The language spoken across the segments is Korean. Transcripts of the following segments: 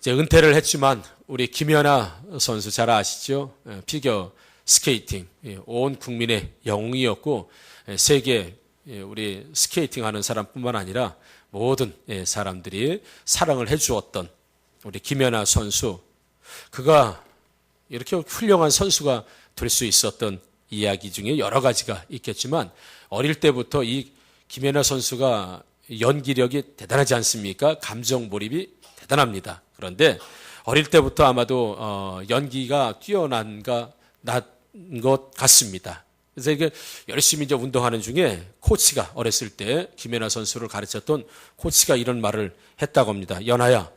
이제 은퇴를 했지만 우리 김연아 선수 잘 아시죠? 피겨 스케이팅 온 국민의 영웅이었고 세계 우리 스케이팅 하는 사람뿐만 아니라 모든 사람들이 사랑을 해주었던 우리 김연아 선수, 그가 이렇게 훌륭한 선수가 될 수 있었던 이야기 중에 여러 가지가 있겠지만 어릴 때부터 이 김연아 선수가 연기력이 대단하지 않습니까? 감정 몰입이 대단합니다. 그런데 어릴 때부터 아마도 연기가 뛰어난 것 같습니다. 그래서 이게 열심히 이제 운동하는 중에 코치가 어렸을 때 김연아 선수를 가르쳤던 코치가 이런 말을 했다고 합니다. 연아야,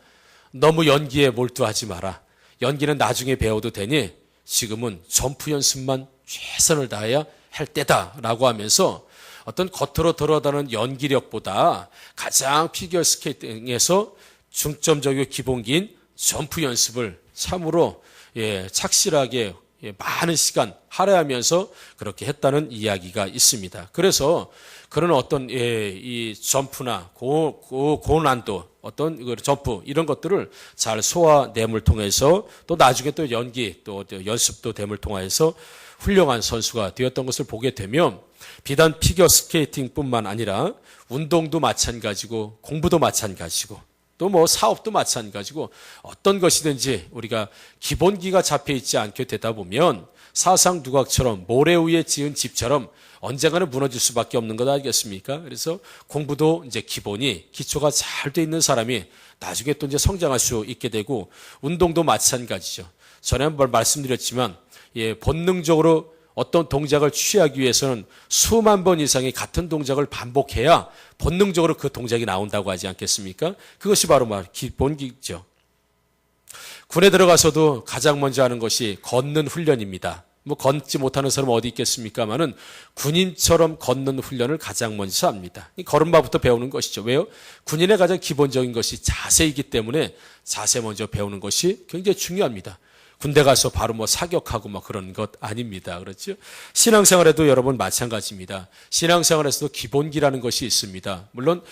너무 연기에 몰두하지 마라. 연기는 나중에 배워도 되니 지금은 점프 연습만 최선을 다해야 할 때다라고 하면서 어떤 겉으로 드러나는 연기력보다 가장 피겨 스케이팅에서 중점적이고 기본기인 점프 연습을 참으로 착실하게 많은 시간 할애하면서 그렇게 했다는 이야기가 있습니다. 그래서 그런 어떤 이 점프나 고난도 어떤 점프 이런 것들을 잘 소화냄을 통해서 또 나중에 또 연기 또 연습도 됨을 통해서 훌륭한 선수가 되었던 것을 보게 되면 비단 피겨 스케이팅뿐만 아니라 운동도 마찬가지고 공부도 마찬가지고 또 뭐 사업도 마찬가지고 어떤 것이든지 우리가 기본기가 잡혀 있지 않게 되다 보면 사상 누각처럼 모래 위에 지은 집처럼 언젠가는 무너질 수밖에 없는 것 아니겠습니까? 그래서 공부도 이제 기초가 잘 돼 있는 사람이 나중에 또 이제 성장할 수 있게 되고 운동도 마찬가지죠. 전에 한번 말씀드렸지만 본능적으로 어떤 동작을 취하기 위해서는 수만 번 이상의 같은 동작을 반복해야 본능적으로 그 동작이 나온다고 하지 않겠습니까? 그것이 바로 기본기죠. 군에 들어가서도 가장 먼저 하는 것이 걷는 훈련입니다. 뭐 걷지 못하는 사람은 어디 있겠습니까마는 군인처럼 걷는 훈련을 가장 먼저 합니다. 이 걸음마부터 배우는 것이죠. 왜요? 군인의 가장 기본적인 것이 자세이기 때문에 자세 먼저 배우는 것이 굉장히 중요합니다. 군대 가서 바로 뭐 사격하고 뭐 그런 것 아닙니다. 그렇죠? 신앙생활에도 여러분 마찬가지입니다. 신앙생활에서도 기본기라는 것이 있습니다. 물론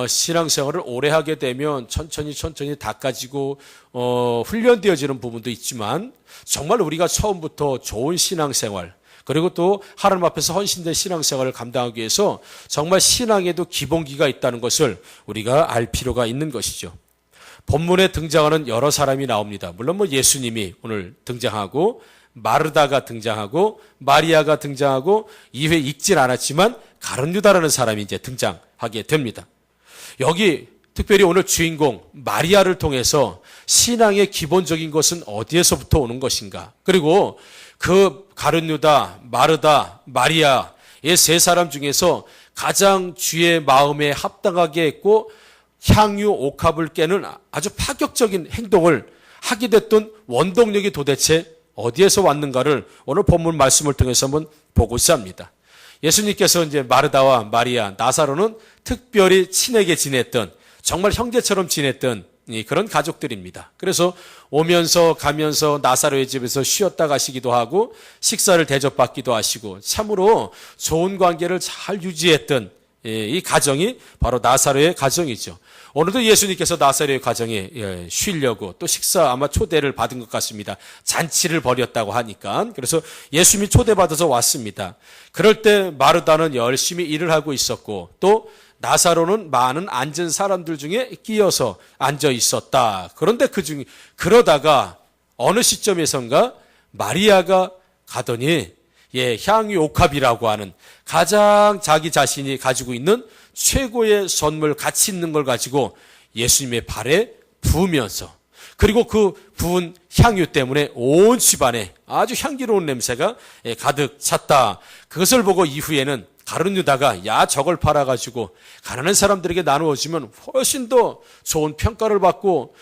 신앙생활을 오래 하게 되면 천천히 닦아지고 훈련되어지는 부분도 있지만 정말 우리가 처음부터 좋은 신앙생활 그리고 또 하나님 앞에서 헌신된 신앙생활을 감당하기 위해서 정말 신앙에도 기본기가 있다는 것을 우리가 알 필요가 있는 것이죠. 본문에 등장하는 여러 사람이 나옵니다. 물론 뭐 예수님이 오늘 등장하고 마르다가 등장하고 마리아가 등장하고 이후에 읽진 않았지만 가룟 유다라는 사람이 이제 등장하게 됩니다. 여기 특별히 오늘 주인공 마리아를 통해서 신앙의 기본적인 것은 어디에서부터 오는 것인가? 그리고 그 가룟 유다, 마르다, 마리아 이 세 사람 중에서 가장 주의 마음에 합당하게 했고 향유 옥합을 깨는 아주 파격적인 행동을 하게 됐던 원동력이 도대체 어디에서 왔는가를 오늘 본문 말씀을 통해서 한번 보고자 합니다. 예수님께서 이제 마르다와 마리아, 나사로는 특별히 친하게 지냈던 정말 형제처럼 지냈던 그런 가족들입니다. 그래서 오면서 가면서 나사로의 집에서 쉬었다 가시기도 하고 식사를 대접받기도 하시고 참으로 좋은 관계를 잘 유지했던 이 가정이 바로 나사로의 가정이죠. 오늘도 예수님께서 나사로의 가정에 쉬려고 또 식사 아마 초대를 받은 것 같습니다. 잔치를 벌였다고 하니까. 그래서 예수님이 초대받아서 왔습니다. 그럴 때 마르다는 열심히 일을 하고 있었고 또 나사로는 많은 앉은 사람들 중에 끼어서 앉아 있었다. 그런데 그러다가 어느 시점에선가 마리아가 가더니 향유 옥합이라고 하는 가장 자기 자신이 가지고 있는 최고의 선물, 가치 있는 걸 가지고 예수님의 발에 부으면서 그리고 그 부은 향유 때문에 온 집안에 아주 향기로운 냄새가 가득 찼다. 그것을 보고 이후에는 가룟 유다가 야 저걸 팔아가지고 가난한 사람들에게 나누어주면 훨씬 더 좋은 평가를 받고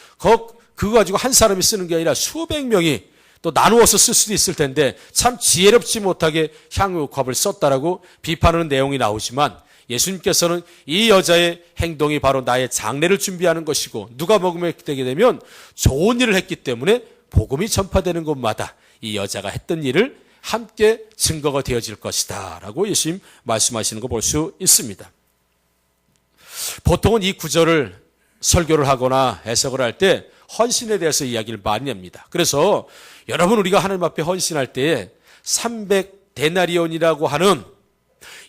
그거 가지고 한 사람이 쓰는 게 아니라 수백 명이 또 나누어서 쓸 수도 있을 텐데 참 지혜롭지 못하게 향유옥합을 썼다라고 비판하는 내용이 나오지만 예수님께서는 이 여자의 행동이 바로 나의 장례를 준비하는 것이고 누가 먹으면 되게 되면 좋은 일을 했기 때문에 복음이 전파되는 곳마다 이 여자가 했던 일을 함께 증거가 되어질 것이다 라고 예수님 말씀하시는 거 볼 수 있습니다. 보통은 이 구절을 설교를 하거나 해석을 할 때 헌신에 대해서 이야기를 많이 합니다. 그래서 여러분 우리가 하나님 앞에 헌신할 때에 300데나리온이라고 하는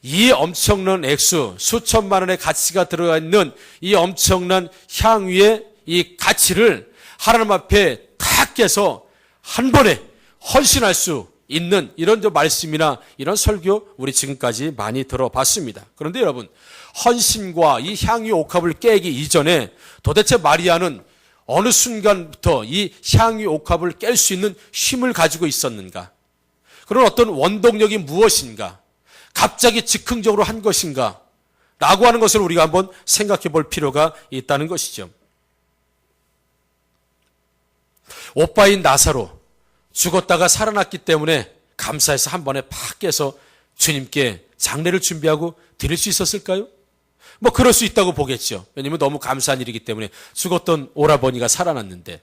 이 엄청난 액수, 수천만 원의 가치가 들어가 있는 이 엄청난 향유의 이 가치를 하나님 앞에 다 깨서 한 번에 헌신할 수 있는 이런 말씀이나 이런 설교 우리 지금까지 많이 들어봤습니다. 그런데 여러분, 헌신과 이 향유 옥합을 깨기 이전에 도대체 마리아는 어느 순간부터 이 향유 옥합을 깰 수 있는 힘을 가지고 있었는가? 그런 어떤 원동력이 무엇인가? 갑자기 즉흥적으로 한 것인가? 라고 하는 것을 우리가 한번 생각해 볼 필요가 있다는 것이죠. 오빠인 나사로 죽었다가 살아났기 때문에 감사해서 한 번에 팍 깨서 주님께 장례를 준비하고 드릴 수 있었을까요? 뭐 그럴 수 있다고 보겠죠. 왜냐하면 너무 감사한 일이기 때문에 죽었던 오라버니가 살아났는데,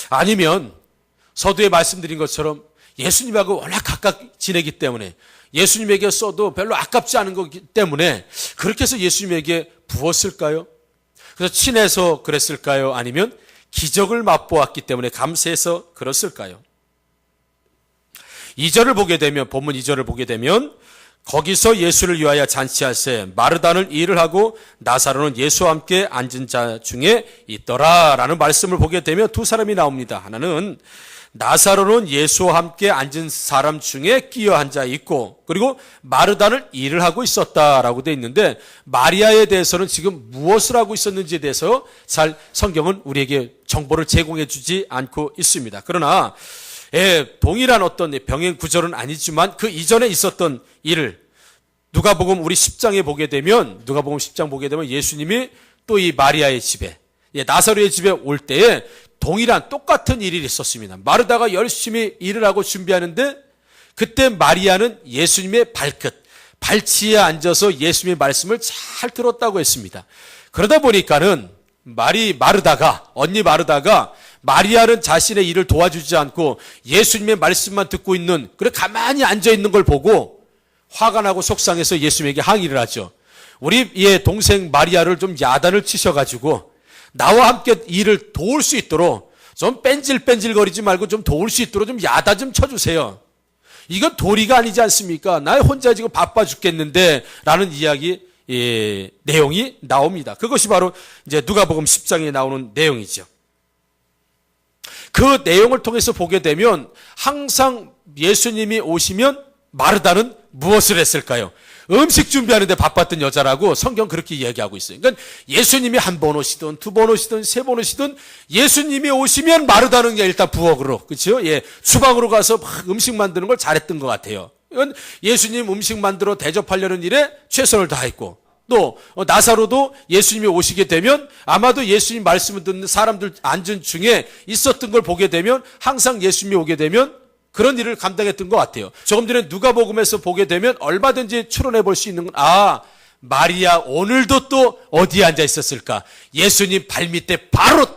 아니면 서두에 말씀드린 것처럼 예수님하고 워낙 가깝게 지내기 때문에 예수님에게 써도 별로 아깝지 않은 거기 때문에 그렇게 해서 예수님에게 부었을까요? 그래서 친해서 그랬을까요? 아니면 기적을 맛보았기 때문에 감사해서 그랬을까요? 2절을 보게 되면, 본문 2절을 보게 되면 거기서 예수를 위하여 잔치할세 마르다는 일을 하고 나사로는 예수와 함께 앉은 자 중에 있더라 라는 말씀을 보게 되면 두 사람이 나옵니다. 하나는 나사로는 예수와 함께 앉은 사람 중에 끼어 앉아 있고, 그리고 마르다는 일을 하고 있었다라고 되어 있는데, 마리아에 대해서는 지금 무엇을 하고 있었는지에 대해서 잘 성경은 우리에게 정보를 제공해 주지 않고 있습니다. 그러나 동일한 어떤 병행 구절은 아니지만 그 이전에 있었던 일을 누가복음 우리 10장에 보게 되면, 누가복음 10장 보게 되면 예수님이 또 이 마리아의 집에, 나사로의 집에 올 때에 동일한 똑같은 일이 있었습니다. 마르다가 열심히 일을 하고 준비하는데 그때 마리아는 예수님의 발치에 앉아서 예수님의 말씀을 잘 들었다고 했습니다. 그러다 보니까는 언니 마르다가 마리아는 자신의 일을 도와주지 않고 예수님의 말씀만 듣고 있는, 그래 가만히 앉아 있는 걸 보고 화가 나고 속상해서 예수님에게 항의를 하죠. 우리 동생 마리아를 좀 야단을 치셔가지고 나와 함께 일을 도울 수 있도록 좀 뺀질뺀질거리지 말고 좀 도울 수 있도록 좀 야단 좀 쳐주세요. 이건 도리가 아니지 않습니까? 나 혼자 지금 바빠 죽겠는데 라는 이야기, 내용이 나옵니다. 그것이 바로 이제 누가복음 10장에 나오는 내용이죠. 그 내용을 통해서 보게 되면 항상 예수님이 오시면 마르다는 무엇을 했을까요? 음식 준비하는데 바빴던 여자라고 성경 그렇게 이야기하고 있어요. 그러니까 예수님이 한 번 오시든 두 번 오시든 세 번 오시든 예수님이 오시면 마르다는 게 일단 부엌으로, 그렇죠? 주방으로 가서 막 음식 만드는 걸 잘했던 것 같아요. 이건 예수님 음식 만들어 대접하려는 일에 최선을 다했고, 또 나사로도 예수님이 오시게 되면 아마도 예수님 말씀을 듣는 사람들 앉은 중에 있었던 걸 보게 되면 항상 예수님이 오게 되면 그런 일을 감당했던 것 같아요. 조금 전에 누가복음에서 보게 되면 얼마든지 추론해 볼 수 있는 건, 마리아 오늘도 또 어디에 앉아 있었을까? 예수님 발밑에, 바로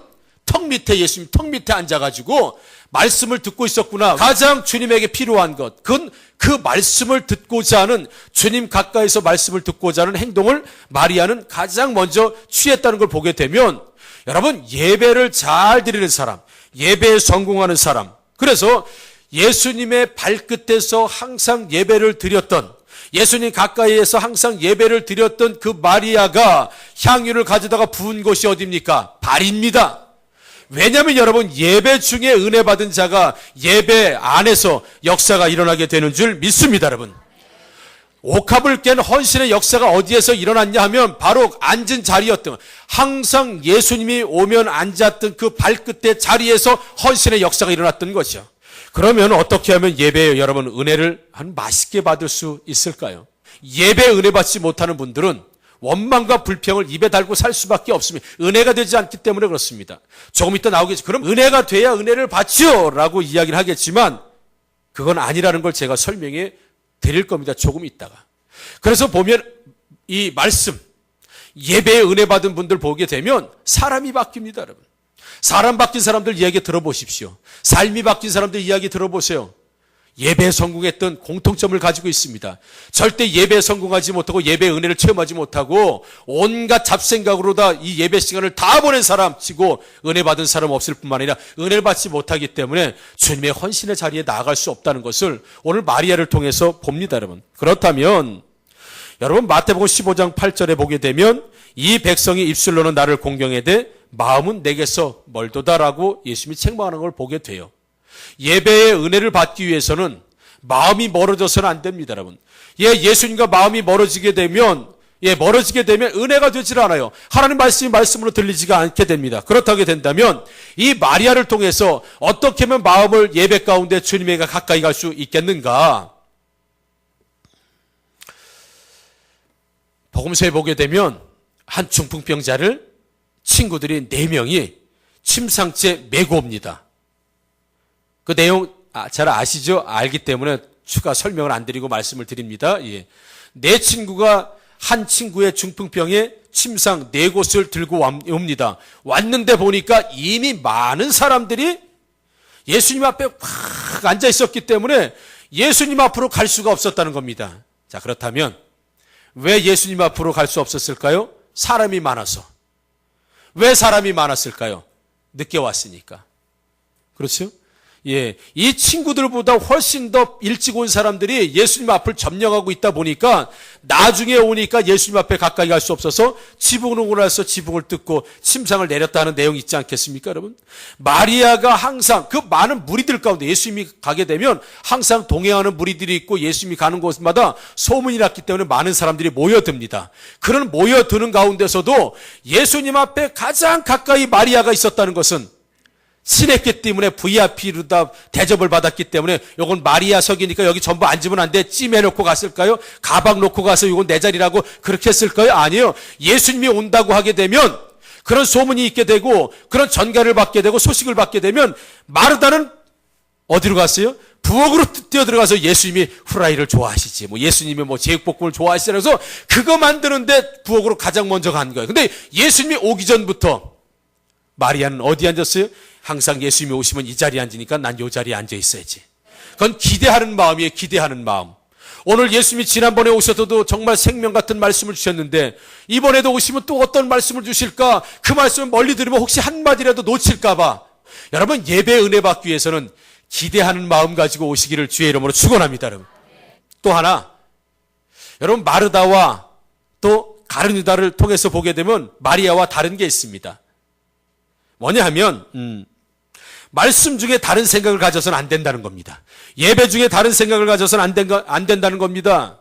턱 밑에, 예수님 턱 밑에 앉아가지고 말씀을 듣고 있었구나. 가장 주님에게 필요한 것, 그건 그 말씀을 듣고자 하는, 주님 가까이서 말씀을 듣고자 하는 행동을 마리아는 가장 먼저 취했다는 걸 보게 되면, 여러분, 예배를 잘 드리는 사람, 예배에 성공하는 사람, 그래서 예수님의 발끝에서 항상 예배를 드렸던, 예수님 가까이에서 항상 예배를 드렸던 그 마리아가 향유를 가져다가 부은 곳이 어디입니까? 발입니다. 왜냐하면 여러분, 예배 중에 은혜 받은 자가 예배 안에서 역사가 일어나게 되는 줄 믿습니다. 여러분, 옥합을 깬 헌신의 역사가 어디에서 일어났냐 하면 바로 앉은 자리였던, 항상 예수님이 오면 앉았던 그 발끝의 자리에서 헌신의 역사가 일어났던 거죠. 그러면 어떻게 하면 예배에 여러분 은혜를 맛있게 받을 수 있을까요? 예배에 은혜 받지 못하는 분들은 원망과 불평을 입에 달고 살 수밖에 없습니다. 은혜가 되지 않기 때문에 그렇습니다. 조금 이따 나오겠죠. 그럼 은혜가 돼야 은혜를 받지요 라고 이야기를 하겠지만 그건 아니라는 걸 제가 설명해 드릴 겁니다. 조금 있다가. 그래서 보면 이 말씀, 예배에 은혜 받은 분들 보게 되면 사람이 바뀝니다. 여러분, 사람 바뀐 사람들 이야기 들어보십시오. 삶이 바뀐 사람들 이야기 들어보세요. 예배에 성공했던 공통점을 가지고 있습니다. 절대 예배에 성공하지 못하고 예배의 은혜를 체험하지 못하고 온갖 잡생각으로 다 이 예배 시간을 다 보낸 사람 치고 은혜 받은 사람 없을 뿐만 아니라 은혜를 받지 못하기 때문에 주님의 헌신의 자리에 나아갈 수 없다는 것을 오늘 마리아를 통해서 봅니다, 여러분. 그렇다면 여러분 마태복음 15장 8절에 보게 되면 이 백성이 입술로는 나를 공경해대 마음은 내게서 멀도다라고 예수님이 책망하는 걸 보게 돼요. 예배의 은혜를 받기 위해서는 마음이 멀어져서는 안 됩니다, 여러분. 예수님과 마음이 멀어지게 되면 은혜가 되질 않아요. 하나님 말씀으로 들리지가 않게 됩니다. 그렇다게 된다면 이 마리아를 통해서 어떻게 하면 마음을 예배 가운데 주님에게 가까이 갈 수 있겠는가? 복음서에 보게 되면 한 중풍병자를 친구들이 4명이 침상째 메고 옵니다. 그 내용 잘 아시죠? 알기 때문에 추가 설명을 안 드리고 말씀을 드립니다. 내 친구가 한 친구의 중풍병에 침상 4곳을 들고 옵니다. 왔는데 보니까 이미 많은 사람들이 예수님 앞에 확 앉아 있었기 때문에 예수님 앞으로 갈 수가 없었다는 겁니다. 자, 그렇다면 왜 예수님 앞으로 갈 수 없었을까요? 사람이 많아서. 왜 사람이 많았을까요? 늦게 왔으니까. 그렇죠? 이 친구들보다 훨씬 더 일찍 온 사람들이 예수님 앞을 점령하고 있다 보니까 나중에 오니까 예수님 앞에 가까이 갈 수 없어서 지붕을 오고 나서 지붕을 뜯고 침상을 내렸다 하는 내용이 있지 않겠습니까, 여러분? 마리아가 항상 그 많은 무리들 가운데 예수님이 가게 되면 항상 동행하는 무리들이 있고 예수님이 가는 곳마다 소문이 났기 때문에 많은 사람들이 모여듭니다. 그런 모여드는 가운데서도 예수님 앞에 가장 가까이 마리아가 있었다는 것은 친했기 때문에 VIP로 다 대접을 받았기 때문에 요건 마리아석이니까 여기 전부 앉으면 안 돼. 찜해놓고 갔을까요? 가방 놓고 가서 요건 내 자리라고 그렇게 했을까요? 아니요. 예수님이 온다고 하게 되면 그런 소문이 있게 되고 그런 전가를 받게 되고 소식을 받게 되면 마르다는 어디로 갔어요? 부엌으로 뛰어들어가서 예수님이 후라이를 좋아하시지, 예수님이 제육볶음을 좋아하시지, 그래서 그거 만드는데 부엌으로 가장 먼저 간 거예요. 근데 예수님이 오기 전부터 마리아는 어디 앉았어요? 항상 예수님이 오시면 이 자리에 앉으니까 난 이 자리에 앉아 있어야지. 그건 기대하는 마음이에요. 기대하는 마음. 오늘 예수님이 지난번에 오셔서도 정말 생명 같은 말씀을 주셨는데 이번에도 오시면 또 어떤 말씀을 주실까? 그 말씀을 멀리 들으면 혹시 한마디라도 놓칠까 봐. 여러분, 예배 은혜 받기 위해서는 기대하는 마음 가지고 오시기를 주의 이름으로 축원합니다, 여러분. 또 하나, 여러분 마르다와 또 가룟 유다를 통해서 보게 되면 마리아와 다른 게 있습니다. 뭐냐 하면 말씀 중에 다른 생각을 가져서는 안 된다는 겁니다. 예배 중에 다른 생각을 가져서는 안 된다는 겁니다.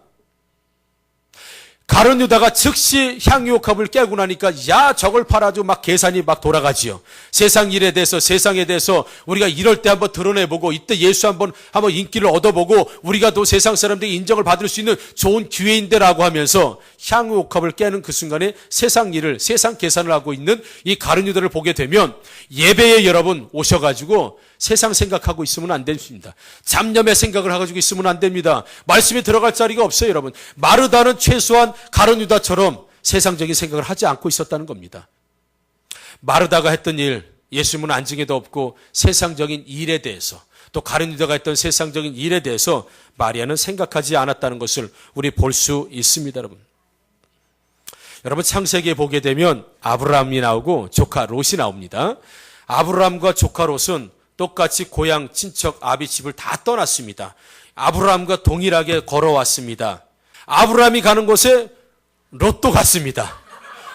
가룟 유다가 즉시 향유옥합을 깨고 나니까 야 저걸 팔아줘 막 계산이 막 돌아가지요. 세상 일에 대해서 세상에 대해서 우리가 이럴 때 한번 드러내보고 이때 예수 한번 인기를 얻어보고 우리가 또 세상 사람들이 인정을 받을 수 있는 좋은 기회인데라고 하면서 향유옥합을 깨는 그 순간에 세상 일을 세상 계산을 하고 있는 이 가룟 유다를 보게 되면 예배에 여러분 오셔가지고 세상 생각하고 있으면 안 됩니다. 잡념의 생각을 가지고 있으면 안 됩니다. 말씀에 들어갈 자리가 없어요, 여러분. 마르다는 최소한 가룟 유다처럼 세상적인 생각을 하지 않고 있었다는 겁니다. 마르다가 했던 일, 예수님은 안증에도 없고 세상적인 일에 대해서 또 가룟 유다가 했던 세상적인 일에 대해서 마리아는 생각하지 않았다는 것을 우리 볼 수 있습니다, 여러분. 여러분 창세기에 보게 되면 아브라함이 나오고 조카 롯이 나옵니다. 아브라함과 조카 롯은 똑같이 고향 친척 아비 집을 다 떠났습니다. 아브라함과 동일하게 걸어왔습니다. 아브라함이 가는 곳에 롯도 갔습니다.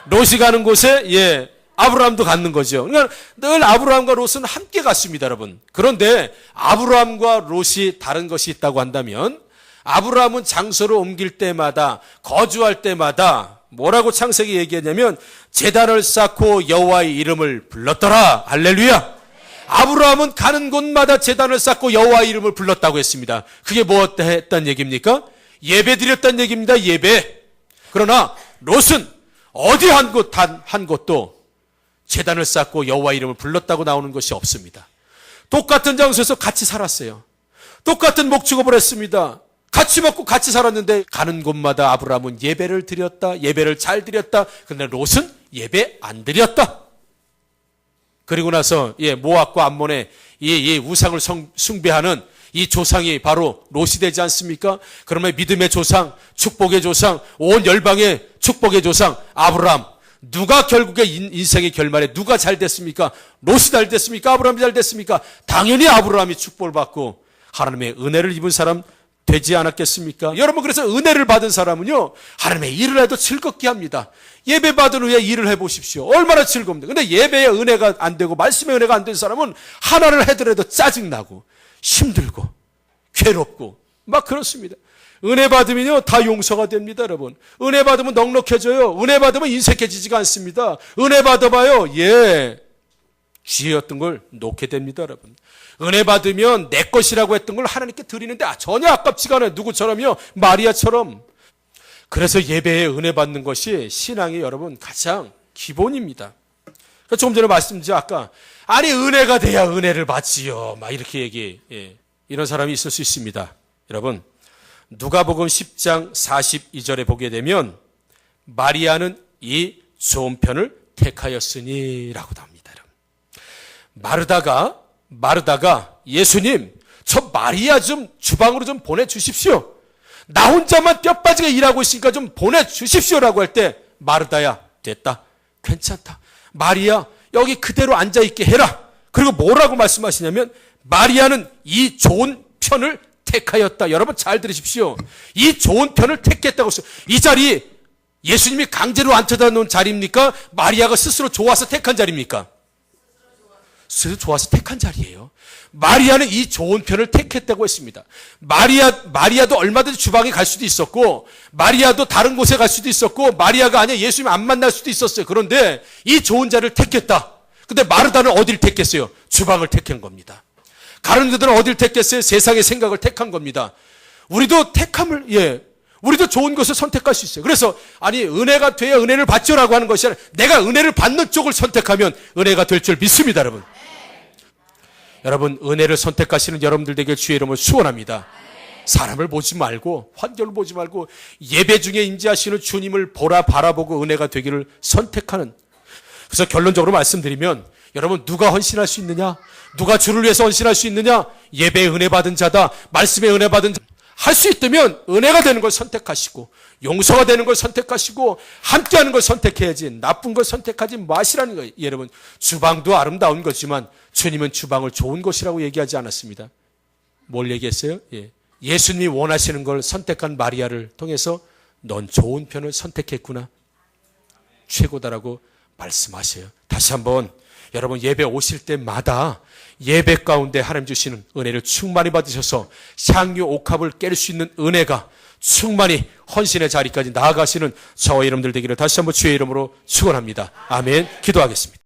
롯이 가는 곳에 아브라함도 갔는 거죠. 그러니까 늘 아브라함과 롯은 함께 갔습니다, 여러분. 그런데 아브라함과 롯이 다른 것이 있다고 한다면 아브라함은 장소를 옮길 때마다 거주할 때마다 뭐라고 창세기 얘기했냐면 제단을 쌓고 여호와의 이름을 불렀더라. 할렐루야. 아브라함은 가는 곳마다 제단을 쌓고 여호와의 이름을 불렀다고 했습니다. 그게 뭐 했다는 얘기입니까? 예배 드렸다는 얘기입니다. 예배. 그러나 롯은 어디 한 곳도 제단을 쌓고 여호와의 이름을 불렀다고 나오는 것이 없습니다. 똑같은 장소에서 같이 살았어요. 똑같은 목축업을 했습니다. 같이 먹고 같이 살았는데 가는 곳마다 아브라함은 예배를 드렸다. 예배를 잘 드렸다. 그런데 롯은 예배 안 드렸다. 그리고 나서 모압과 암몬의 이 우상을 숭배하는 이 조상이 바로 롯이 되지 않습니까? 그러면 믿음의 조상, 축복의 조상, 온 열방의 축복의 조상 아브라함. 누가 결국에 인생의 결말에 누가 잘 됐습니까? 롯이 잘 됐습니까? 아브라함이 잘 됐습니까? 당연히 아브라함이 축복을 받고 하나님의 은혜를 입은 사람 되지 않았겠습니까? 여러분, 그래서 은혜를 받은 사람은요, 하나님의 일을 해도 즐겁게 합니다. 예배 받은 후에 일을 해보십시오. 얼마나 즐겁습니까? 근데 예배의 은혜가 안 되고 말씀의 은혜가 안 된 사람은 하나를 해더라도 짜증나고 힘들고 괴롭고 막 그렇습니다. 은혜 받으면요 다 용서가 됩니다, 여러분. 은혜 받으면 넉넉해져요. 은혜 받으면 인색해지지가 않습니다. 은혜 받아봐요. 쥐였던 걸 놓게 됩니다, 여러분. 은혜 받으면 내 것이라고 했던 걸 하나님께 드리는데 전혀 아깝지가 않아요. 누구처럼요? 마리아처럼. 그래서 예배에 은혜 받는 것이 신앙이 여러분 가장 기본입니다. 조금 전에 말씀드린 아까 아니 은혜가 돼야 은혜를 받지요. 막 이렇게 이런 사람이 있을 수 있습니다. 여러분, 누가복음 10장 42절에 보게 되면 마리아는 이 좋은 편을 택하였으니라고 나옵니다. 마르다가 예수님, 저 마리아 좀 주방으로 좀 보내주십시오. 나 혼자만 뼈 빠지게 일하고 있으니까 좀 보내주십시오라고 할 때 마르다야, 됐다, 괜찮다. 마리아 여기 그대로 앉아있게 해라. 그리고 뭐라고 말씀하시냐면 마리아는 이 좋은 편을 택하였다. 여러분 잘 들으십시오. 이 좋은 편을 택했다고 했어요. 이 자리 예수님이 강제로 앉혀다 놓은 자리입니까? 마리아가 스스로 좋아서 택한 자리입니까? 스스로 좋아서 택한 자리예요. 마리아는 이 좋은 편을 택했다고 했습니다. 마리아도 얼마든지 주방에 갈 수도 있었고, 마리아도 다른 곳에 갈 수도 있었고, 마리아가 아니야 예수님 안 만날 수도 있었어요. 그런데 이 좋은 자리를 택했다. 근데 마르다는 어디를 택했어요? 주방을 택한 겁니다. 다른 그들은 어디를 택했어요? 세상의 생각을 택한 겁니다. 우리도 우리도 좋은 것을 선택할 수 있어요. 그래서 아니 은혜가 돼야 은혜를 받죠라고 하는 것이 아니라 내가 은혜를 받는 쪽을 선택하면 은혜가 될 줄 믿습니다, 여러분. 여러분, 은혜를 선택하시는 여러분들 되길 주의 이름으로 축원합니다. 사람을 보지 말고 환경을 보지 말고 예배 중에 임재하시는 주님을 바라보고 은혜가 되기를 선택하는. 그래서 결론적으로 말씀드리면 여러분, 누가 헌신할 수 있느냐? 누가 주를 위해서 헌신할 수 있느냐? 예배에 은혜 받은 자다. 말씀에 은혜 받은 자. 할 수 있다면 은혜가 되는 걸 선택하시고 용서가 되는 걸 선택하시고 함께하는 걸 선택해야지 나쁜 걸 선택하지 마시라는 거예요. 여러분, 주방도 아름다운 거지만 주님은 주방을 좋은 것이라고 얘기하지 않았습니다. 뭘 얘기했어요? 예수님이 원하시는 걸 선택한 마리아를 통해서 넌 좋은 편을 선택했구나. 최고다라고 말씀하셔요. 다시 한번 여러분, 예배 오실 때마다 예배 가운데 하나님 주시는 은혜를 충만히 받으셔서 향유 옥합을 깰 수 있는 은혜가 충만히 헌신의 자리까지 나아가시는 저와 여러분들 되기를 다시 한번 주의 이름으로 축원합니다. 아멘. 기도하겠습니다.